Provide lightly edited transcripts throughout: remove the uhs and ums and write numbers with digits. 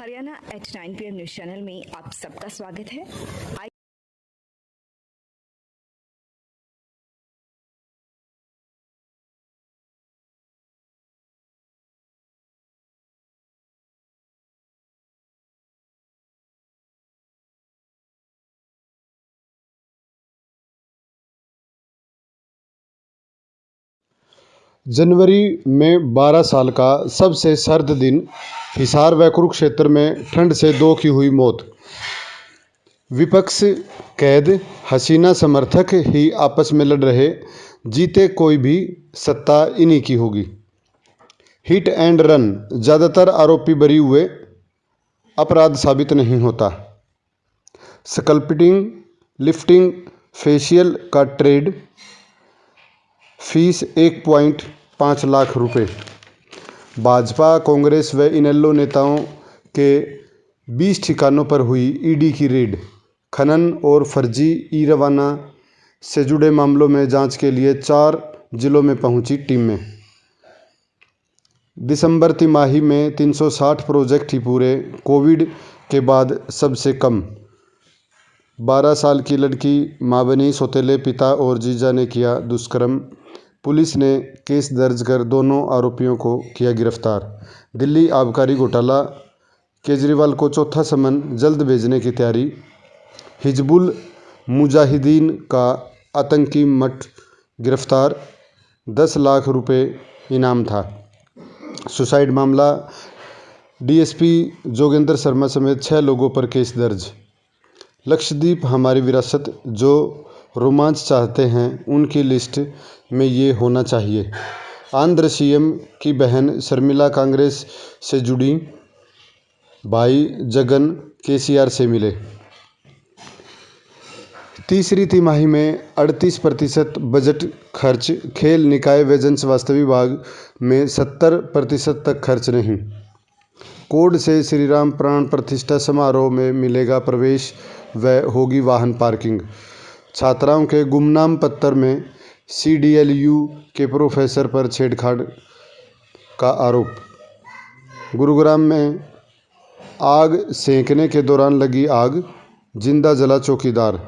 Haryana at 9 PM news channel में आप सबका स्वागत है। जनवरी में 12 साल का सबसे सर्द दिन। हिसार व कुरुक्षेत्र में ठंड से 2 की हुई मौत। विपक्ष कैद, हसीना समर्थक ही आपस में लड़ रहे, जीते कोई भी सत्ता इन्हीं की होगी। हिट एंड रन, ज़्यादातर आरोपी बरी हुए, अपराध साबित नहीं होता। स्कल्पटिंग, लिफ्टिंग, फेशियल का ट्रेड, फीस 1.5 लाख रुपए। भाजपा, कांग्रेस व इनेलो नेताओं के 20 ठिकानों पर हुई ईडी की रेड। खनन और फर्जी ई रवाना से जुड़े मामलों में जांच के लिए 4 जिलों में पहुंची टीमें। दिसंबर तिमाही में 360 प्रोजेक्ट ही पूरे, कोविड के बाद सबसे कम। 12 साल की लड़की मां बनी, सौतेले पिता और जीजा ने किया दुष्कर्म। पुलिस ने केस दर्ज कर दोनों आरोपियों को किया गिरफ्तार। दिल्ली आबकारी घोटाला, केजरीवाल को चौथा समन जल्द भेजने की तैयारी। हिजबुल मुजाहिदीन का आतंकी मठ गिरफ्तार, 10 लाख रुपए इनाम था। सुसाइड मामला, डीएसपी जोगेंद्र शर्मा समेत 6 लोगों पर केस दर्ज। लक्षद्वीप हमारी विरासत, जो रोमांच चाहते हैं उनकी लिस्ट में ये होना चाहिए। आंध्र सीएम की बहन शर्मिला कांग्रेस से जुड़ी, भाई जगन केसीआर से मिले। तीसरी तिमाही में 38% बजट खर्च, खेल निकाय व जन स्वास्थ्य विभाग में 70% तक खर्च नहीं। कोड से श्रीराम प्राण प्रतिष्ठा समारोह में मिलेगा प्रवेश व होगी वाहन पार्किंग। छात्राओं के गुमनाम पत्र में सीडीएलयू के प्रोफेसर पर छेड़छाड़ का आरोप। गुरुग्राम में आग सेंकने के दौरान लगी आग, जिंदा जला चौकीदार।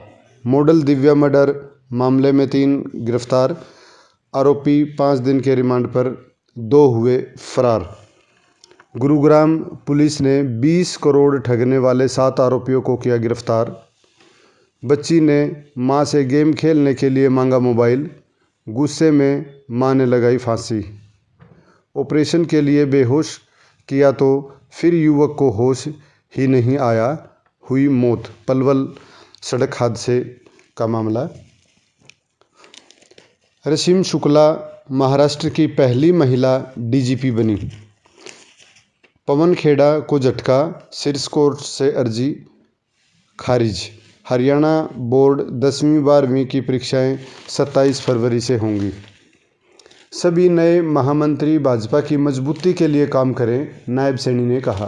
मॉडल दिव्या मर्डर मामले में 3 गिरफ्तार, आरोपी 5 दिन के रिमांड पर, 2 हुए फरार। गुरुग्राम पुलिस ने 20 करोड़ ठगने वाले 7 आरोपियों को किया गिरफ्तार। बच्ची ने मां से गेम खेलने के लिए मांगा मोबाइल, गुस्से में मां ने लगाई फांसी। ऑपरेशन के लिए बेहोश किया तो फिर युवक को होश ही नहीं आया, हुई मौत। पलवल सड़क हादसे का मामला। रश्मि शुक्ला महाराष्ट्र की पहली महिला डीजीपी बनी। पवन खेड़ा को झटका, शीर्ष कोर्ट से अर्जी खारिज। हरियाणा बोर्ड 10वीं 12वीं की परीक्षाएं 27 फरवरी से होंगी। सभी नए महामंत्री भाजपा की मजबूती के लिए काम करें, नायब सैनी ने कहा।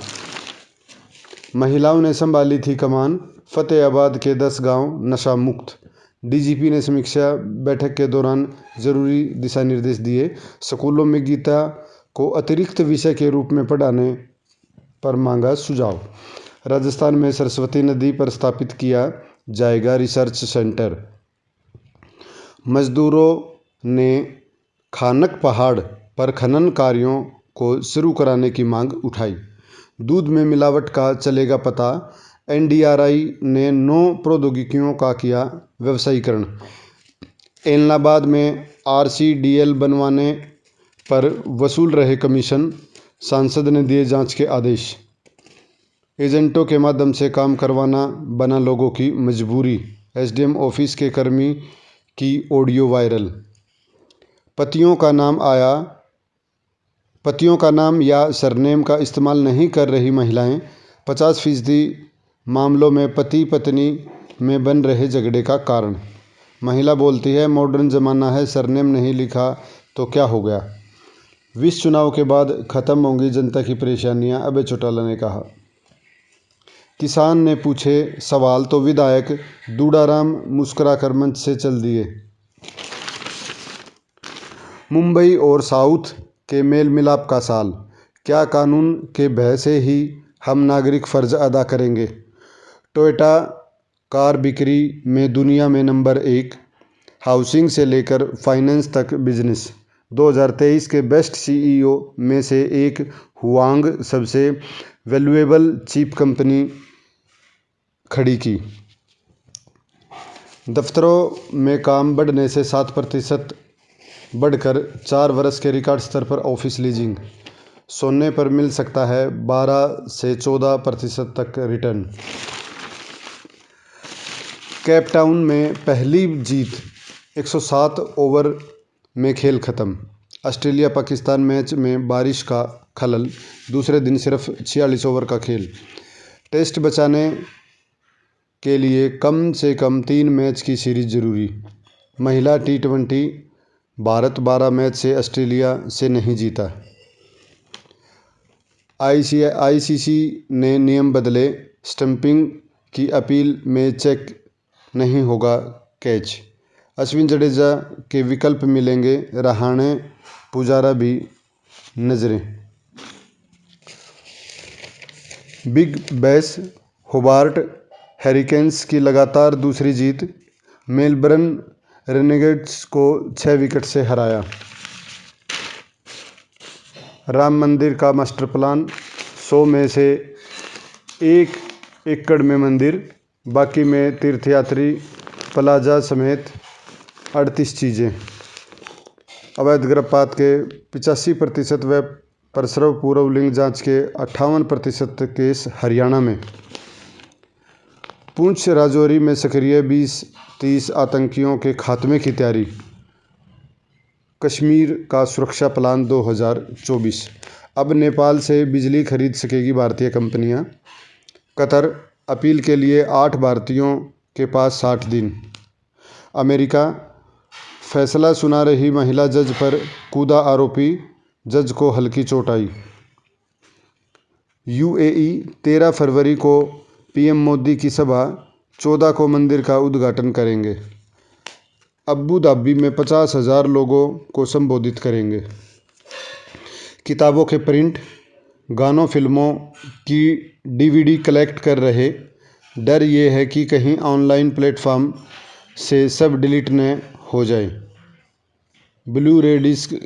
महिलाओं ने संभाली थी कमान, फतेहाबाद के 10 गांव नशा मुक्त। डीजीपी ने समीक्षा बैठक के दौरान जरूरी दिशा निर्देश दिए। स्कूलों में गीता को अतिरिक्त विषय के रूप में पढ़ाने पर मांगा सुझाव। राजस्थान में सरस्वती नदी पर स्थापित किया जाएगा रिसर्च सेंटर। मजदूरों ने खानक पहाड़ पर खनन कार्यों को शुरू कराने की मांग उठाई। दूध में मिलावट का चलेगा पता, एनडीआरआई ने 9 प्रौद्योगिकियों का किया व्यवसायीकरण। एलनाबाद में आरसीडीएल बनवाने पर वसूल रहे कमीशन, सांसद ने दिए जांच के आदेश। एजेंटों के माध्यम से काम करवाना बना लोगों की मजबूरी, एसडीएम ऑफिस के कर्मी की ऑडियो वायरल। पतियों का नाम या सरनेम का इस्तेमाल नहीं कर रही महिलाएं, 50% मामलों में पति पत्नी में बन रहे झगड़े का कारण। महिला बोलती है, मॉडर्न जमाना है, सरनेम नहीं लिखा तो क्या हो गया। विस चुनाव के बाद खत्म होंगी जनता की परेशानियां, अभय चौटाला ने कहा। किसान ने पूछे सवाल तो विधायक दूड़ाराम मुस्कुराकर मंच से चल दिए। मुंबई और साउथ के मेल मिलाप का साल, क्या कानून के भय से ही हम नागरिक फ़र्ज अदा करेंगे। टोयोटा कार बिक्री में दुनिया में नंबर 1, हाउसिंग से लेकर फाइनेंस तक बिजनेस। 2023 के बेस्ट सीईओ में से एक हुआंग सबसे वैल्यूएबल चीप कंपनी खड़ी की। दफ्तरों में काम बढ़ने से 7% बढ़कर 4 वर्ष के रिकॉर्ड स्तर पर ऑफिस लीजिंग। सोने पर मिल सकता है 12 से 14% तक रिटर्न। केप टाउन में पहली जीत, 107 ओवर में खेल खत्म। ऑस्ट्रेलिया पाकिस्तान मैच में बारिश का खलल, दूसरे दिन सिर्फ 46 ओवर का खेल। टेस्ट बचाने के लिए कम से कम 3 मैच की सीरीज जरूरी। महिला T20, भारत 12 मैच से ऑस्ट्रेलिया से नहीं जीता। आईसीसी ने नियम बदले, स्टंपिंग की अपील में चेक नहीं होगा कैच। अश्विन जडेजा के विकल्प मिलेंगे, रहाणे पुजारा भी नजरें। बिग बैश, होबार्ट हैरिकेन्स की लगातार दूसरी जीत, मेलबर्न रेनेगेड्स को 6 विकेट से हराया। राम मंदिर का मास्टर प्लान, 100 में से 1 एकड़ में मंदिर, बाकी में तीर्थयात्री प्लाजा समेत 38 चीज़ें। अवैध गर्भपात के 85% व प्रसव पूर्व लिंग जांच के 58% केस हरियाणा में। पुंछ राजौरी में सक्रिय 20-30 आतंकियों के खात्मे की तैयारी। कश्मीर का सुरक्षा प्लान 2024। अब नेपाल से बिजली खरीद सकेगी भारतीय कंपनियां। कतर, अपील के लिए 8 भारतीयों के पास 60 दिन। अमेरिका, फैसला सुना रही महिला जज पर कूदा आरोपी, जज को हल्की चोट आई। यूएई, 13 फरवरी को पीएम मोदी की सभा, 14 को मंदिर का उद्घाटन करेंगे। अबू धाबी में 50,000 लोगों को संबोधित करेंगे। किताबों के प्रिंट, गानों फिल्मों की डीवीडी कलेक्ट कर रहे, डर ये है कि कहीं ऑनलाइन प्लेटफॉर्म से सब डिलीट न हो जाए। ब्लू रे डिस्क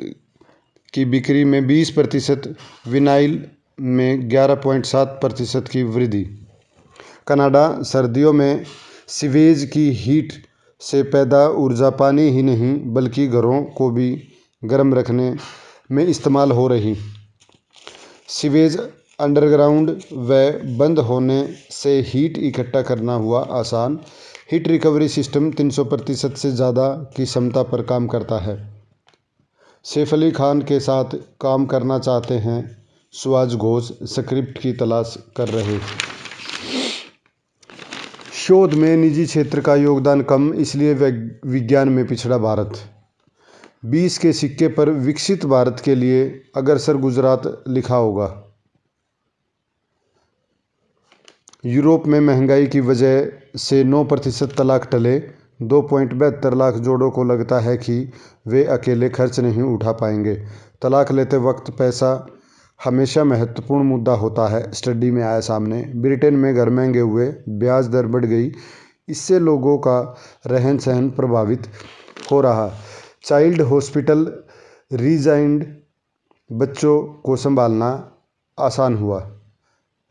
की बिक्री में 20%, विनाइल में 11.7% की वृद्धि। कनाडा, सर्दियों में सीवेज की हीट से पैदा ऊर्जा पानी ही नहीं बल्कि घरों को भी गर्म रखने में इस्तेमाल हो रही। सीवेज अंडरग्राउंड व बंद होने से हीट इकट्ठा करना हुआ आसान। हीट रिकवरी सिस्टम 300% से ज़्यादा की क्षमता पर काम करता है। सैफ अली खान के साथ काम करना चाहते हैं सुहास घोष, स्क्रिप्ट की तलाश कर रहे। शोध में निजी क्षेत्र का योगदान कम, इसलिए विज्ञान में पिछड़ा भारत। 20 के सिक्के पर विकसित भारत के लिए अग्रसर गुजरात लिखा होगा। यूरोप में महंगाई की वजह से 9% तलाक टले। 2.72 लाख जोड़ों को लगता है कि वे अकेले खर्च नहीं उठा पाएंगे। तलाक लेते वक्त पैसा हमेशा महत्वपूर्ण मुद्दा होता है, स्टडी में आया सामने। ब्रिटेन में घर महंगे हुए, ब्याज दर बढ़ गई, इससे लोगों का रहन सहन प्रभावित हो रहा। चाइल्ड हॉस्पिटल रिजाइंड, बच्चों को संभालना आसान हुआ।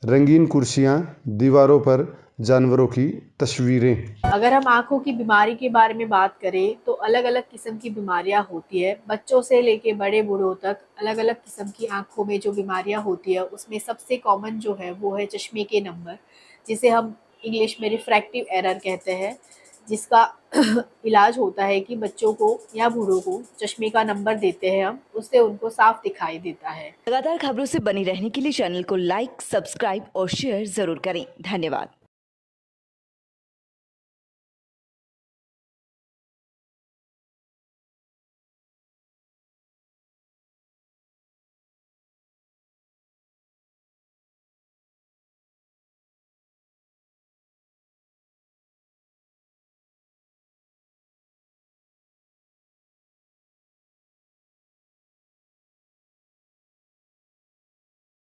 रंगीन कुर्सियां, दीवारों पर जानवरों की तस्वीरें। अगर हम आँखों की बीमारी के बारे में बात करें तो अलग अलग किस्म की बीमारियां होती है। बच्चों से लेके बड़े बूढ़ों तक अलग अलग किस्म की आँखों में जो बीमारियां होती है, उसमें सबसे कॉमन जो है वो है चश्मे के नंबर, जिसे हम इंग्लिश में रिफ्रैक्टिव एरर कहते हैं, जिसका इलाज होता है कि बच्चों को या बूढ़ों को चश्मे का नंबर देते हैं हम, उससे उनको साफ दिखाई देता है। लगातार खबरों से बनी रहने के लिए चैनल को लाइक, सब्सक्राइब और शेयर जरूर करें। धन्यवाद।